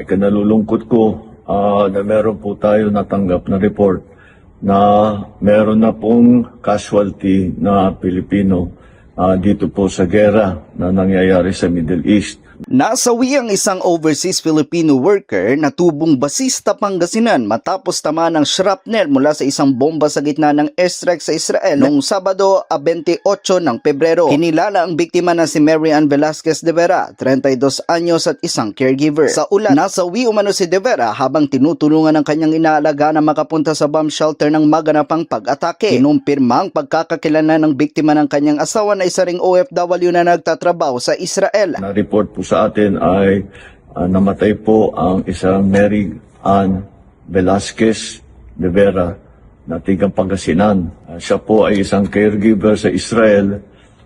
Ikinalulungkot ko na meron po tayo natanggap na report na meron na pong casualty na Pilipino dito po sa gera na nangyayari sa Middle East. Nasawi ang isang overseas Filipino worker na tubong basista Pangasinan matapos tamaan ng shrapnel mula sa isang bomba sa gitna ng airstrike sa Israel noong Sabado 28 ng Pebrero. Kinilala ang biktima na si Mary Ann Velasquez de Vera, 32 anyos at isang caregiver. Sa ulat, nasawi umano si de Vera habang tinutulungan ng kanyang inaalaga na makapunta sa bomb shelter ng maganapang pag-atake. Kinumpirma ang pagkakakilala ng biktima ng kanyang asawa na isa ring OFW na nagtatrabaho sa Israel. Na-report po sa atin ay namatay po ang isang Mary Ann Velasquez de Vera na tigang Pangasinan. Siya po ay isang caregiver sa Israel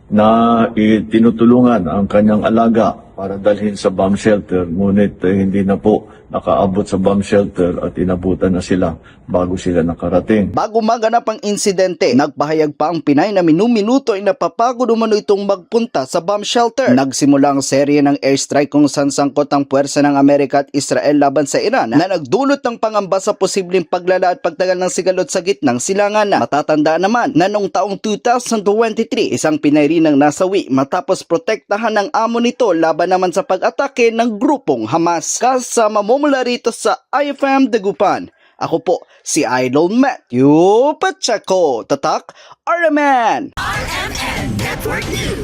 na tinutulungan ang kanyang alaga para dalhin sa bomb shelter, ngunit hindi na po nakaabot sa bomb shelter at inabutan na sila bago sila nakarating. Bago maganap ang insidente, nagpahayag pa ang Pinay na minuminuto ay napapagod umano itong magpunta sa bomb shelter. Nagsimula ang serye ng airstrike kung saan sangkot ang puwersa ng Amerika at Israel laban sa Iran na nagdulot ng pangamba sa posibleng paglala at pagtagal ng sigalot sa gitnang silangan. Matatandaan naman na noong taong 2023, isang Pinay rin ang nasawi matapos protektahan ng amo nito laban naman sa pag-atake ng grupong Hamas. Kasama mo mula rito sa IFM Dagupan. Ako po si Idol Matthew Pacheco. Tatak, RMN! RMN Network News.